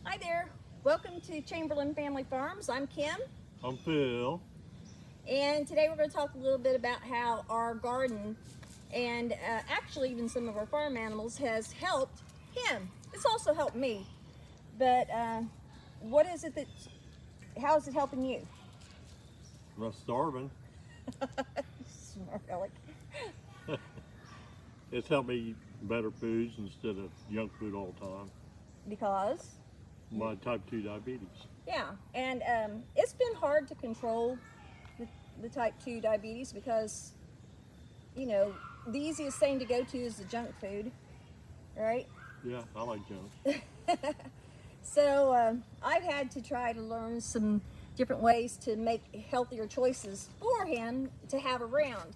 Hi there, welcome to Chamberlin Family Farms. I'm Kim, I'm Phil. and today we're going to talk a little bit about how our garden and actually even some of our farm animals has helped him. It's also helped me, but what is it that, how is it helping you? I'm not starving. Smart aleck. It's helped me eat better foods instead of junk food all the time. Because? My type 2 diabetes. Yeah, and it's been hard to control the type 2 diabetes because, you know, the easiest thing to go to is the junk food, right? Yeah, I like junk. So I've had to try to learn some different ways to make healthier choices for him to have around.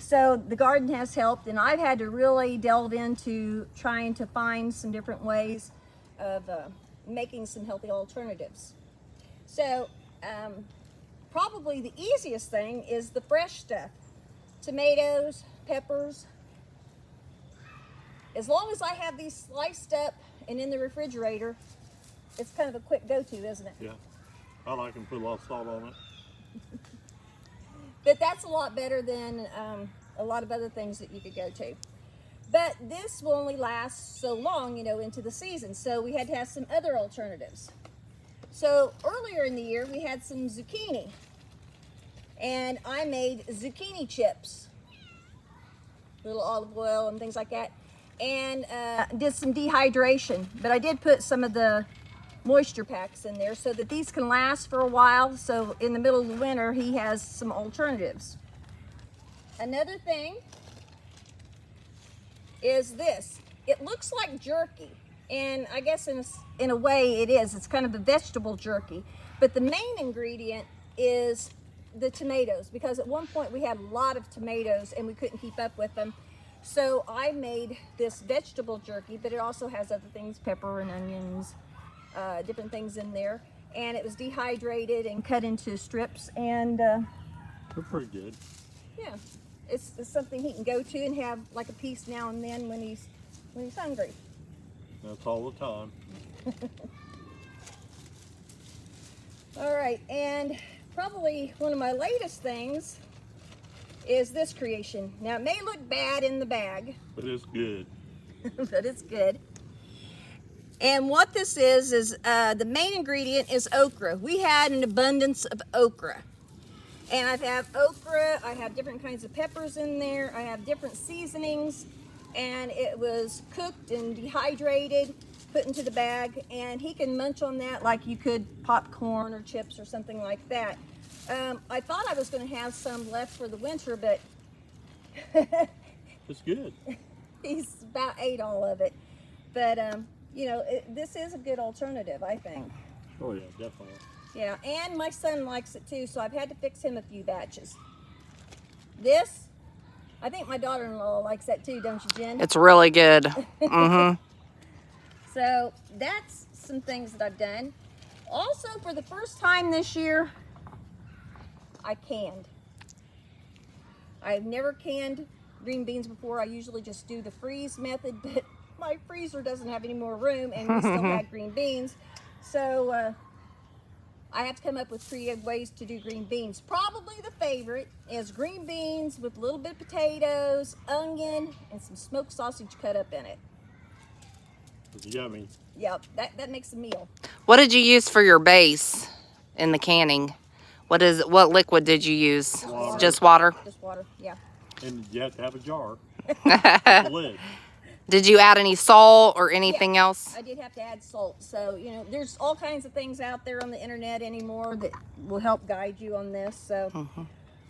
So the garden has helped, and I've had to really delve into trying to find some different ways of making some healthy alternatives. So probably the easiest thing is the fresh stuff. Tomatoes, peppers. As long as I have these sliced up and in the refrigerator, it's kind of a quick go-to, isn't it? Yeah, I like them, put a lot of salt on it. But that's a lot better than a lot of other things that you could go to. But this will only last so long, you know, into the season. So we had to have some other alternatives. So earlier in the year, we had some zucchini. And I made zucchini chips. Little olive oil and things like that. And did some dehydration. But I did put some of the moisture packs in there so that these can last for a while. So in the middle of the winter, he has some alternatives. Another thing is this. It looks like jerky, and I guess in a way it is. It's kind of a vegetable jerky, but the main ingredient is the tomatoes, because at one point we had a lot of tomatoes and we couldn't keep up with them. So I made this vegetable jerky, but it also has other things, pepper and onions, different things in there, and it was dehydrated and cut into strips, and They're pretty good. yeah, it's something he can go to and have like a piece now and then when he's hungry. That's all the time. All right, and probably one of my latest things is this creation. Now it may look bad in the bag, But it's good. but it's good. And what this is the main ingredient is okra. We had an abundance of okra. And I have okra, I have different kinds of peppers in there, I have different seasonings, and it was cooked and dehydrated, put into the bag, and he can munch on that like you could popcorn or chips or something like that. I thought I was going to have some left for the winter, but It's good. he's about ate all of it. But, you know, this is a good alternative, I think. Oh yeah, definitely. Yeah, and my son likes it too, so I've had to fix him a few batches. This, I think my daughter-in-law likes that too, don't you, Jen? It's really good. Mm-hmm. So that's some things that I've done. Also, for the first time this year, I canned. I've never canned green beans before. I usually just do the freeze method, but my freezer doesn't have any more room, and we still had green beans. So I have to come up with creative ways to do green beans. Probably the favorite is green beans with a little bit of potatoes, onion, and some smoked sausage cut up in it. It's yummy. Yep, that makes a meal. What did you use for your base in the canning? What liquid did you use? Water. Just water? Just water, yeah. And you have to have a jar. With a lid. Did you add any salt or anything Yeah, else? I did have to add salt. So, you know, there's all kinds of things out there on the internet anymore that will help guide you on this. So,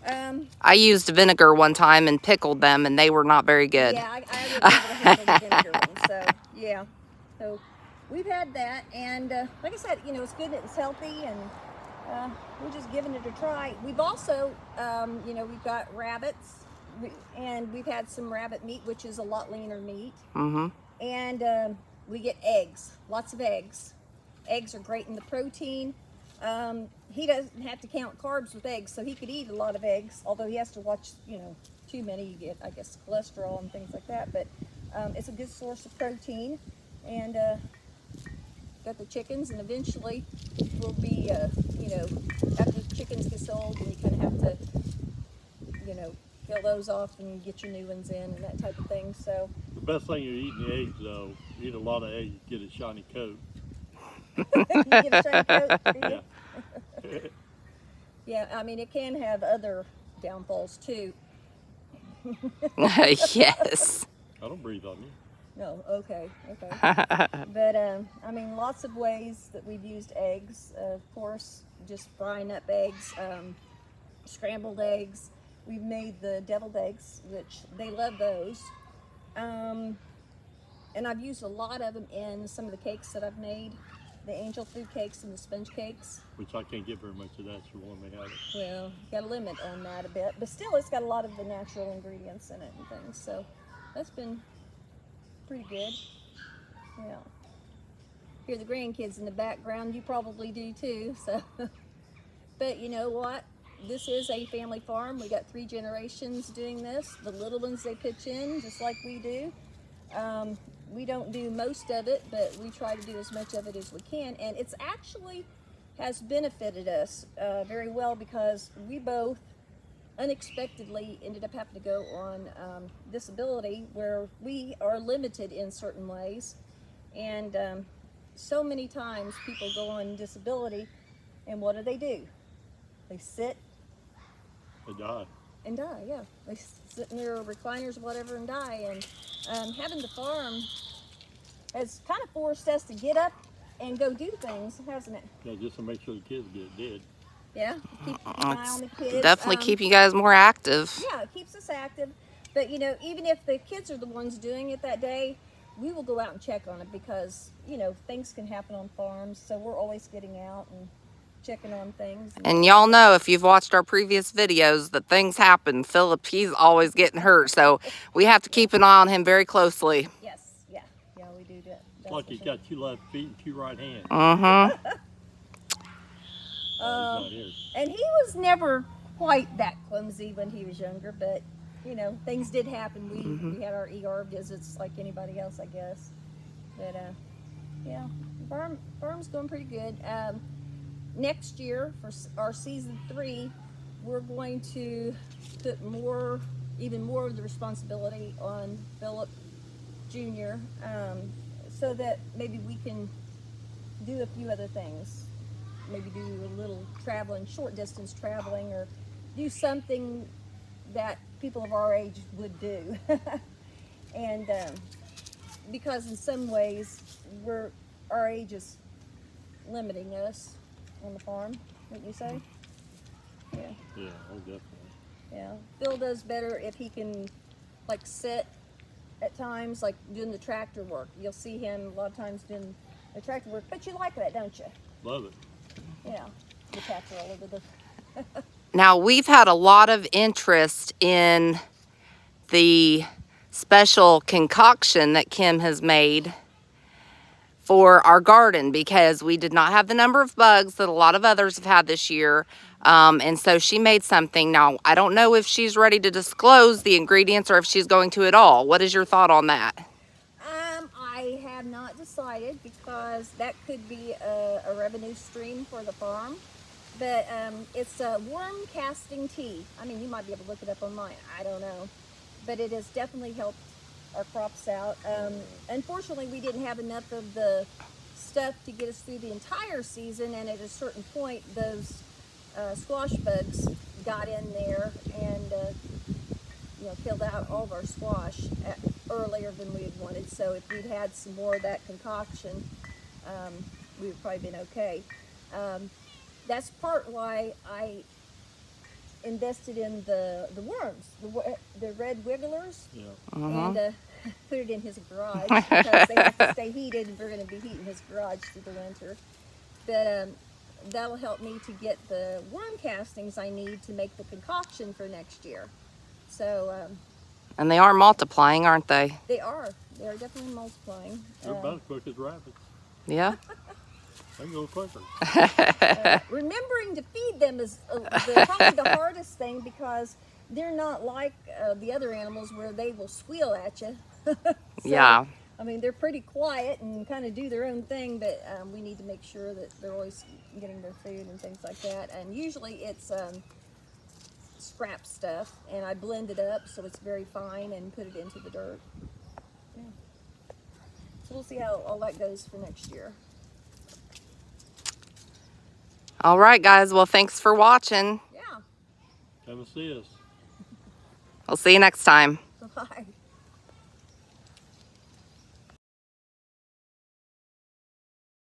I used vinegar one time and pickled them, and they were not very good. yeah, I wasn't able to handle the vinegar one. So, yeah. So, we've had that. And like I said, you know, it's good, it's healthy, and we're just giving it a try. We've also, you know, we've got rabbits. And we've had some rabbit meat, which is a lot leaner meat. Mm-hmm. And we get eggs, lots of eggs. Eggs are great in the protein. He doesn't have to count carbs with eggs, so he could eat a lot of eggs, although he has to watch, you know, too many, you get, I guess, cholesterol and things like that. But it's a good source of protein. And got the chickens, and eventually we'll be, you know, after the chickens get sold, and you kind of have to, you know, kill those off and get your new ones in and that type of thing. So The best thing you're eating the eggs though. You eat a lot of eggs, you get a shiny coat. you get a shiny coat. Do you? Yeah. Yeah, I mean, it can have other downfalls too. Yes. I don't breathe on you. No, okay. But I mean, lots of ways that we've used eggs. Of course, just frying up eggs, scrambled eggs. We've made the deviled eggs, which they love those. And I've used a lot of them in some of the cakes that I've made, the angel food cakes and the sponge cakes. Which I can't get very much of that, so one may have it. Well, got a limit on that a bit, but still, it's got a lot of the natural ingredients in it and things. So that's been pretty good. Yeah. Hear the grandkids in the background. You probably do too. So, but you know what? This is a family farm. We got 3 generations doing this. The little ones, they pitch in just like we do. We don't do most of it, but we try to do as much of it as we can. And it's actually has benefited us very well, because we both unexpectedly ended up having to go on disability, where we are limited in certain ways. And so many times people go on disability, and what do? They sit They die. and die. Yeah, they sit in their recliners or whatever and die. And having to farm has kind of forced us to get up and go do things, hasn't it? Yeah, just to make sure the kids get dead. Yeah, keep an eye on the kids. Definitely keep you guys more active. Yeah, it keeps us active. But you know, even if the kids are the ones doing it that day, we will go out and check on it, because you know, things can happen on farms. So we're always getting out and checking on things. And y'all know, if you've watched our previous videos, that things happen. Philip, he's always getting hurt, so we have to keep an eye on him very closely. Yes, yeah, we do that. It's like he's got 2 left feet and 2 right hands. Mm-hmm. He's not here. And he was never quite that clumsy when he was younger, but you know, things did happen. We had our ER visits like anybody else, I guess. But yeah, farm's going pretty good. Next year for our season 3, we're going to put even more of the responsibility on Philip Jr. So that maybe we can do a few other things. Maybe do a little traveling, short distance traveling, or do something that people of our age would do. And because in some ways our age is limiting us on the farm, wouldn't you say? Yeah. Yeah, oh, definitely. Yeah. Phil does better if he can like sit at times, like doing the tractor work. You'll see him a lot of times doing the tractor work, but you like that, don't you? Love it. Yeah. The cats are all over the Now, we've had a lot of interest in the special concoction that Kim has made for our garden, because we did not have the number of bugs that a lot of others have had this year. And so she made something. Now, I don't know if she's ready to disclose the ingredients or if she's going to at all. What is your thought on that? I have not decided, because that could be a revenue stream for the farm. But it's a worm casting tea. I mean, you might be able to look it up online. I don't know. But it has definitely helped our crops out. Unfortunately, we didn't have enough of the stuff to get us through the entire season. And at a certain point, those squash bugs got in there and killed out all of our squash earlier than we had wanted. So if we'd had some more of that concoction, we would probably been okay. That's part why I invested in the worms, the red wigglers, Yeah. and put it in his garage, because they have to stay heated, and we're going to be heating his garage through the winter. But that'll help me to get the worm castings I need to make the concoction for next year. So And they are multiplying, aren't they? they are definitely multiplying. They're about as quick as rabbits. Yeah. They can go quicker. Remembering to feed them is probably the hardest thing, because they're not like the other animals where they will squeal at you. So Yeah. I mean, they're pretty quiet and kind of do their own thing, but we need to make sure that they're always getting their food and things like that. And usually it's scrap stuff, and I blend it up so it's very fine and put it into the dirt. Yeah. So we'll see how all that goes for next year. All right, guys. Well, thanks for watching. Yeah. Come and see us. We'll see you next time. Bye.